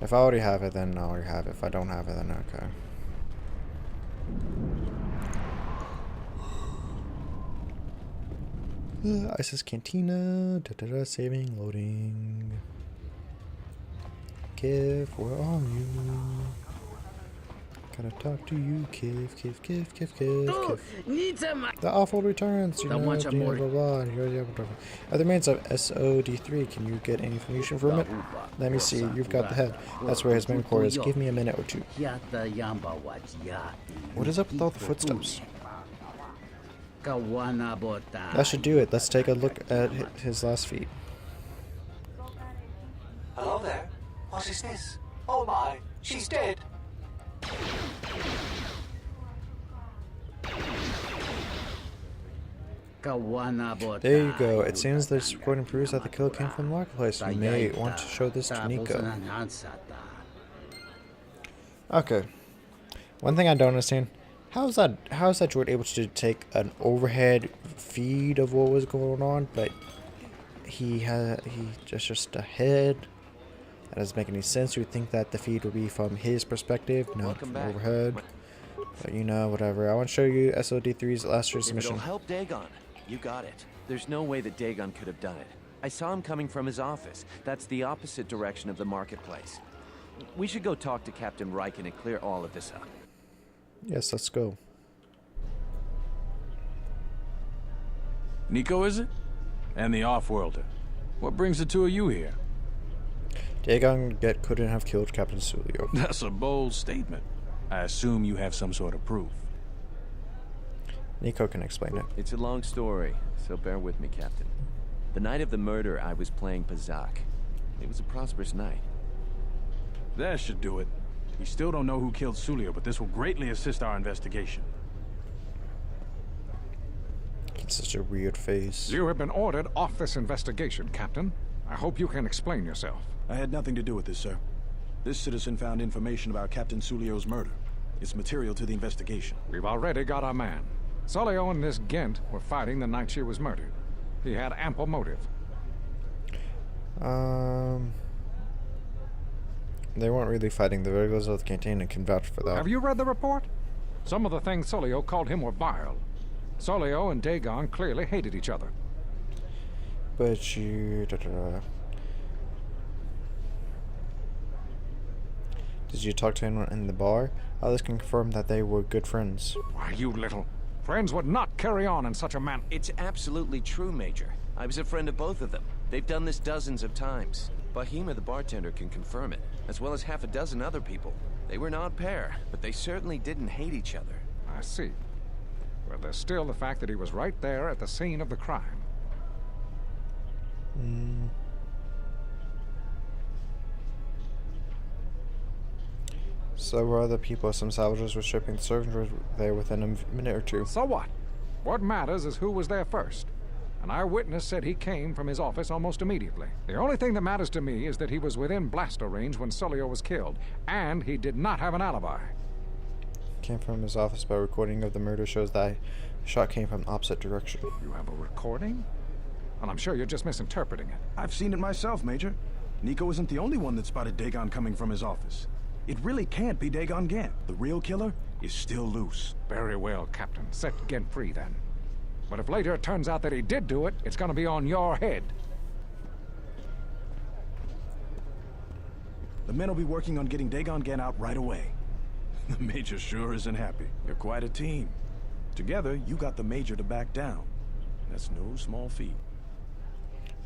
If I already have it, then I already have it. If I don't have it, then okay. ISIS Cantina. Saving, loading. Kiv, where are you? Gotta talk to you, Kiv. The awful returns, you know, blah, blah, blah. Other remains of SOD3, can you get any information from it? Let me see, you've got the head. That's where his main core is. Give me a minute or two. What is up with all the footsteps? That should do it. Let's take a look at his last feet. Hello there. What is this? Oh my, she's dead. There you go. It seems this recording proves that the kill came from the marketplace. You may want to show this to Nico. Okay. One thing I don't understand. How is that droid able to take an overhead feed of what was going on, but he just a head? That doesn't make any sense. You would think that the feed would be from his perspective, not from overhead. But you know, whatever. I want to show you SOD3's last year's mission. It'll help Dagon. You got it. There's no way that Dagon could have done it. I saw him coming from his office. That's the opposite direction of the marketplace. We should go talk to Captain Riken and clear all of this up. Yes, let's go. Nico, is it? And the Off-Worlder. What brings the two of you here? Dagon couldn't have killed Captain Sulio. That's a bold statement. I assume you have some sort of proof. Nico can explain it. It's a long story, so bear with me, Captain. The night of the murder, I was playing Pazak. It was a prosperous night. That should do it. We still don't know who killed Sulio, but this will greatly assist our investigation. It's such a weird face. You have been ordered off this investigation, Captain. I hope you can explain yourself. I had nothing to do with this, sir. This citizen found information about Captain Sulio's murder. It's material to the investigation. We've already got our man. Sulio and this Gent were fighting the night she was murdered. He had ample motive. They weren't really fighting. The regulars of the canteen can vouch for that. Have you read the report? Some of the things Sulio called him were vile. Sulio and Dagon clearly hated each other. But you... Did you talk to anyone in the bar? Others can confirm that they were good friends. Why, you little... Friends would not carry on in such a manner. It's absolutely true, Major. I was a friend of both of them. They've done this dozens of times. Bahima, the bartender, can confirm it, as well as half a dozen other people. They were an odd pair, but they certainly didn't hate each other. I see. Well, there's still the fact that he was right there at the scene of the crime. So were other people. Some salvagers were stripping the servants there within a minute or two. So what? What matters is who was there first. An eyewitness said he came from his office almost immediately. The only thing that matters to me is that he was within blaster range when Sulio was killed, and he did not have an alibi. Came from his office, but a recording of the murder shows that the shot came from the opposite direction. You have a recording? Well, I'm sure you're just misinterpreting it. I've seen it myself, Major. Nico isn't the only one that spotted Dagon coming from his office. It really can't be Dagon Gent. The real killer is still loose. Very well, Captain. Set Gent free, then. But if later it turns out that he did do it, it's gonna be on your head. The men will be working on getting Dagon Gent out right away. The Major sure isn't happy. You're quite a team. Together, you got the Major to back down. That's no small feat.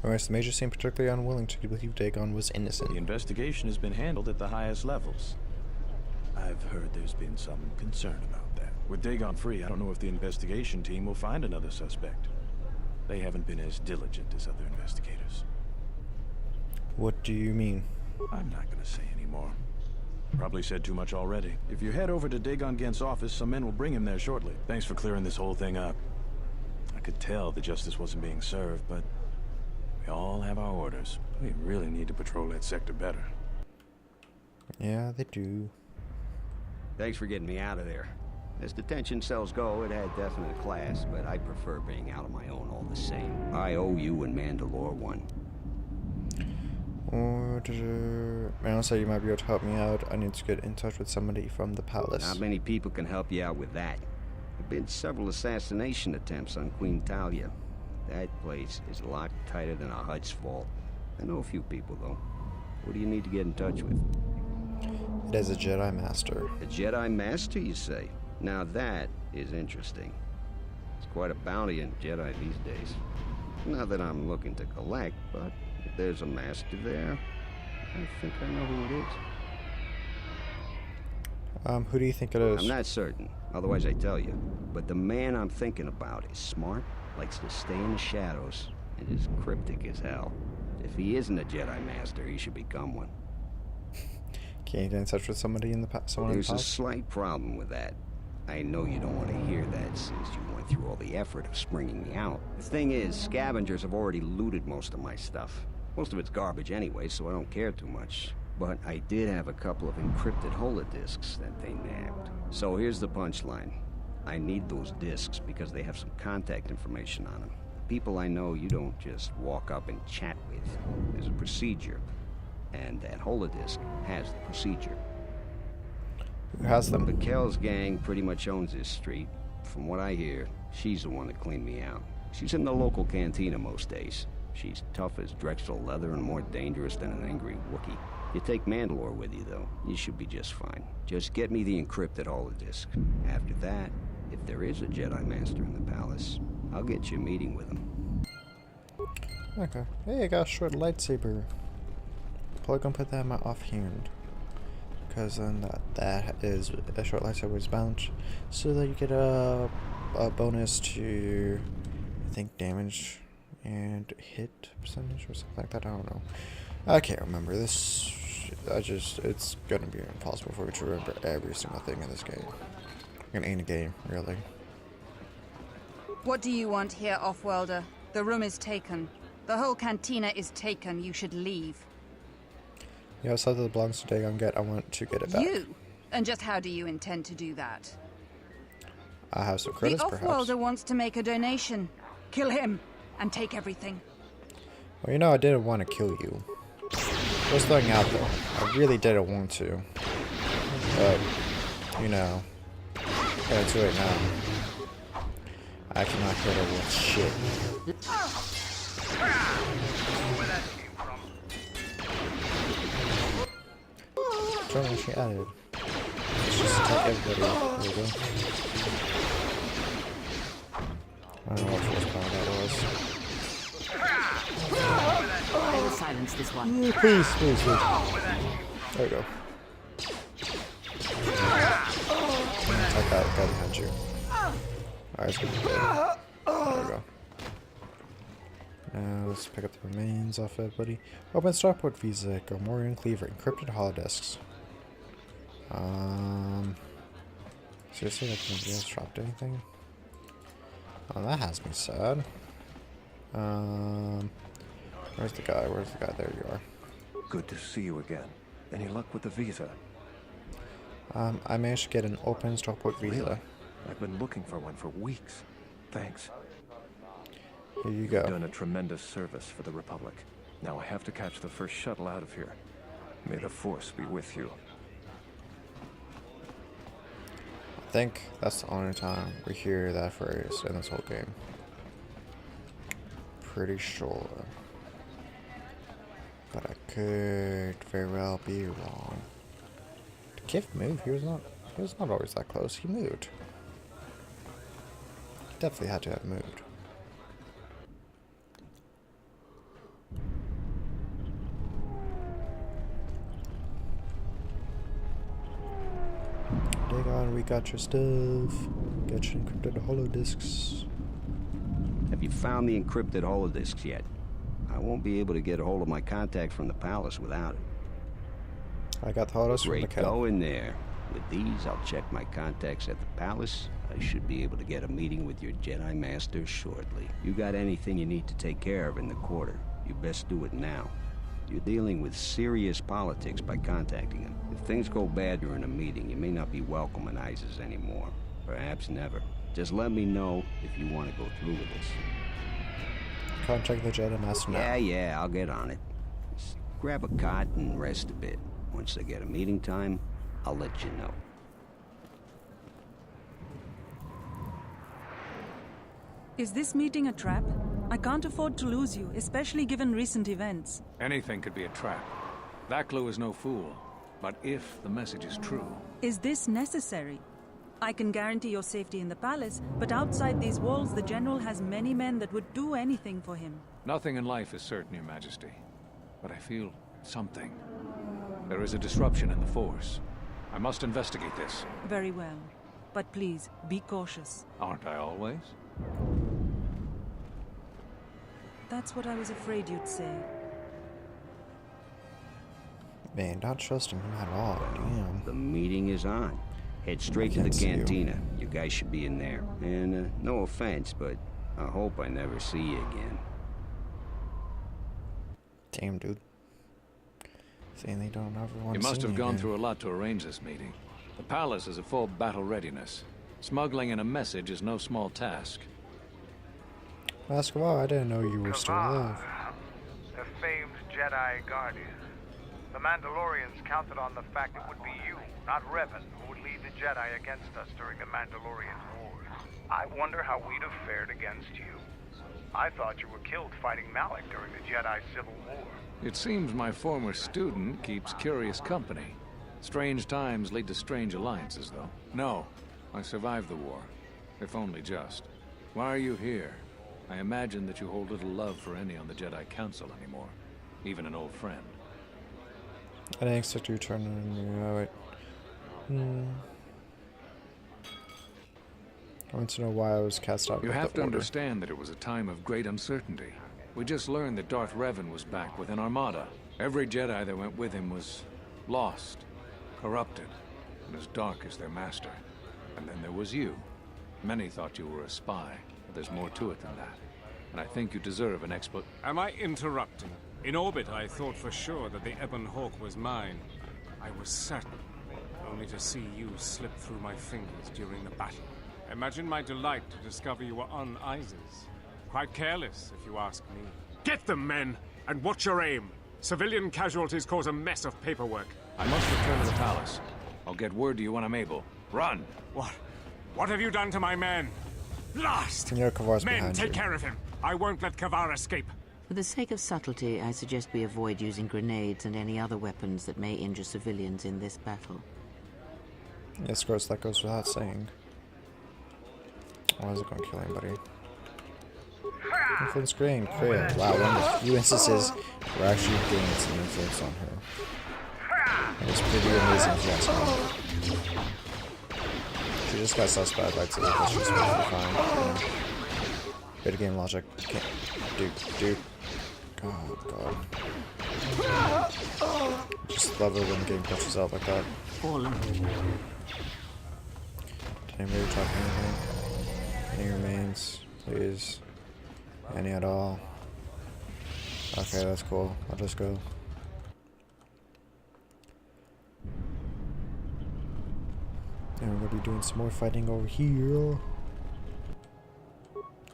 Whereas the Major seemed particularly unwilling to believe Dagon was innocent. The investigation has been handled at the highest levels. I've heard there's been some concern about that. With Dagon free, I don't know if the investigation team will find another suspect. They haven't been as diligent as other investigators. What do you mean? I'm not gonna say anymore. Probably said too much already. If you head over to Dagon Gent's office, some men will bring him there shortly. Thanks for clearing this whole thing up. I could tell the justice wasn't being served, but we all have our orders. We really need to patrol that sector better. Yeah, they do. Thanks for getting me out of there. As detention cells go, it had definite class, but I prefer being out on my own all the same. I owe you and Mandalore one. Man, Someone said you might be able to help me out. I need to get in touch with somebody from the palace. Not many people can help you out with that. There have been several assassination attempts on Queen Talia. That place is locked tighter than a Hut's vault. I know a few people, though. What do you need to get in touch with? It is a Jedi Master. A Jedi Master, you say? Now that is interesting. It's quite a bounty in Jedi these days. Not that I'm looking to collect, but if there's a Master there, I think I know who it is. Who do you think it is? I'm not certain, otherwise I'd tell you. But the man I'm thinking about is smart, likes to stay in the shadows, and is cryptic as hell. If he isn't a Jedi Master, he should become one. Can you get in touch with somebody in the past? There's a slight problem with that. I know you don't want to hear that since you went through all the effort of springing me out. The thing is, scavengers have already looted most of my stuff. Most of it's garbage anyway, so I don't care too much. But I did have a couple of encrypted holodisks that they nabbed. So here's the punchline. I need those disks because they have some contact information on them. People I know you don't just walk up and chat with. There's a procedure. And that holodisk has the procedure. Who has them? Mikkel's gang pretty much owns this street. From what I hear, she's the one that cleaned me out. She's in the local cantina most days. She's tough as Drexel leather and more dangerous than an angry Wookiee. You take Mandalore with you, though, you should be just fine. Just get me the encrypted holodisk. After that, if there is a Jedi Master in the palace, I'll get you a meeting with him. Okay. Hey, I got a short lightsaber. Probably gonna put that in my offhand. Because then that is a short lightsaber is bound. So that you get a bonus to, I think, damage and hit percentage or something like that. I don't know. I can't remember this. It's gonna be impossible for me to remember every single thing in this game. In any game, really. What do you want here, Offworlder? The room is taken. The whole cantina is taken. You should leave. Yeah, stuff that belongs to Dagon Get, I want to get it back. You? And just how do you intend to do that? I have some credits, the perhaps. Offworlder wants to make a donation. Kill him and take everything. Well, you know, I didn't want to kill you. Just throwing out though. I really didn't want to. But, you know, gotta do it now. I cannot hit her with shit. Don't know what she added. Let's just attack everybody. There we go. I don't know what force power that was. I will silence this one. Please, please, please. There we go. Attack that guy behind you. Alright, it's gonna be good. There we go. Now let's pick up the remains off everybody. Open Starport Visa, Gomorian Cleaver, encrypted holodisks. Seriously, like nobody else dropped anything? Oh, that has me sad. Where's the guy? Where's the guy? There you are. Good to see you again. Any luck with the visa? I managed to get an open Starport Visa. Really? I've been looking for one for weeks. Thanks. Here you You've go. done a tremendous service for the Republic. Now I have to catch the first shuttle out of here. May the Force be with you. I think that's the only time we hear that phrase in this whole game. Pretty sure. But I could very well be wrong. Did Kif move? He was not always that close. He moved. He definitely had to have moved. Dagon, we got your stuff. Get your encrypted holodisks. Have you found the encrypted holodisks yet? I won't be able to get a hold of my contact from the palace without it. I got the holodisks from the Great, go in there. With these, I'll check my contacts at the palace. I should be able to get a meeting with your Jedi Master shortly. You got anything you need to take care of in the quarter, you best do it now. You're dealing with serious politics by contacting him. If things go bad during a meeting, you may not be welcome in ISIS anymore. Perhaps never. Just let me know if you want to go through with this. Contact the Jedi Master now. Yeah, I'll get on it. Just grab a cot and rest a bit. Once they get a meeting time, I'll let you know. Is this meeting a trap? I can't afford to lose you, especially given recent events. Anything could be a trap. That clue is no fool. But if the message is true... Is this necessary? I can guarantee your safety in the palace, but outside these walls, the General has many men that would do anything for him. Nothing in life is certain, Your Majesty. But I feel something. There is a disruption in the Force. I must investigate this. Very well. But please, be cautious. Aren't I always? That's what I was afraid you'd say. Man, not trusting him at all. Damn. The meeting is on. Head straight to the cantina. You guys should be in there. And no offense, but I hope I never see you again. Damn, dude. Saying they don't ever want to You must see have me gone again. through a lot to arrange this meeting. The palace is at full battle readiness. Smuggling in a message is no small task. Ask of all, I didn't know you were still alive. The famed Jedi Guardian. The Mandalorians counted on the fact it would be you, not Revan, who would lead the Jedi against us during the Mandalorian Wars. I wonder how we'd have fared against you. I thought you were killed fighting Malik during the Jedi Civil War. It seems my former student keeps curious company. Strange times lead to strange alliances, though. No, I survived the war. If only just. Why are you here? I imagine that you hold little love for any on the Jedi Council anymore. Even an old friend. I didn't expect you to turn on you. Wait. I want to know why I was cast out. You of have the to order. understand that it was a time of great uncertainty. We just learned that Darth Revan was back with an armada. Every Jedi that went with him was lost, corrupted, and as dark as their master. And then there was you. Many thought you were a spy, but there's more to it than that. And I think you deserve an Am I interrupting? In orbit, I thought for sure that the Ebon Hawk was mine. I was certain, only to see you slip through my fingers during the battle. Imagine my delight to discover you were on Isis. Quite careless, if you ask me. Get them, men, and watch your aim. Civilian casualties cause a mess of paperwork. I must return to the palace. I'll get word to you when I'm able. Run! What have you done to my men? Blast! You know, Kavar's Men, behind take you. care of him. I won't let Kavar escape. For the sake of subtlety, I suggest we avoid using grenades and any other weapons that may injure civilians in this battle. Yes, gross, that goes without saying. Why is it going to kill anybody? Influence screen, crit. Wow, one of the few instances we're actually getting some influence on her. It was pretty amazing if you ask me. She just got suspect by two because she's perfectly fine. You know. Bit of game logic. Can't. Dude. God. Just love it when the game punches out like that. Fallen. Did anybody talk anything? Any remains? Please. Any at all? Okay, that's cool. I'll just go. And we're gonna be doing some more fighting over here.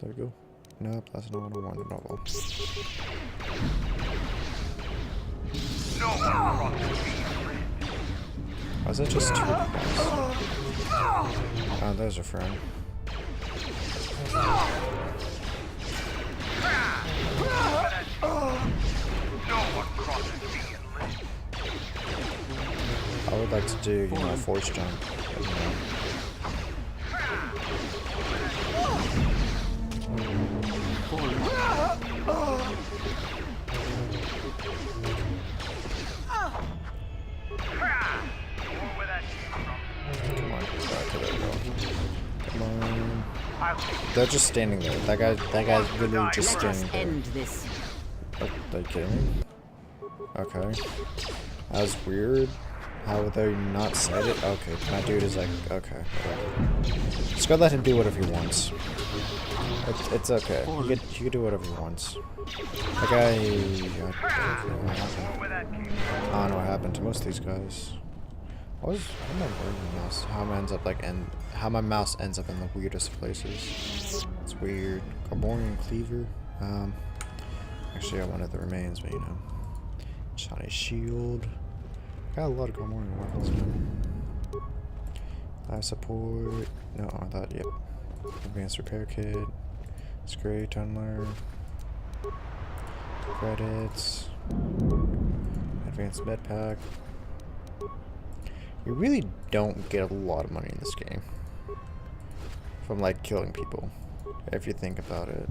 There we go. Nope, that's not what I wanted. No, well. Oh, is that just two guys? Oh, there's a friend. I would like to do, you know, a force jump. But, you know. Come on, okay, there we go. Come on. They're just standing there. That guy's literally just standing there. End this. Are they kidding me? Okay. That was weird. How would they not set it? Okay, my dude is like, okay, whatever. Just gotta let him do whatever he wants. It's okay. He can do whatever he wants. That guy... I don't know what happened to most of these guys. I don't know how my mouse ends up in the weirdest places. It's weird. Carbonian cleaver. Actually, I wanted the remains, but you know, Johnny shield. Got a lot of gold more than weapons now. Life support. No, I thought, yep. Advanced repair kit. Scray tunneler. Credits. Advanced med pack. You really don't get a lot of money in this game from like killing people, if you think about it.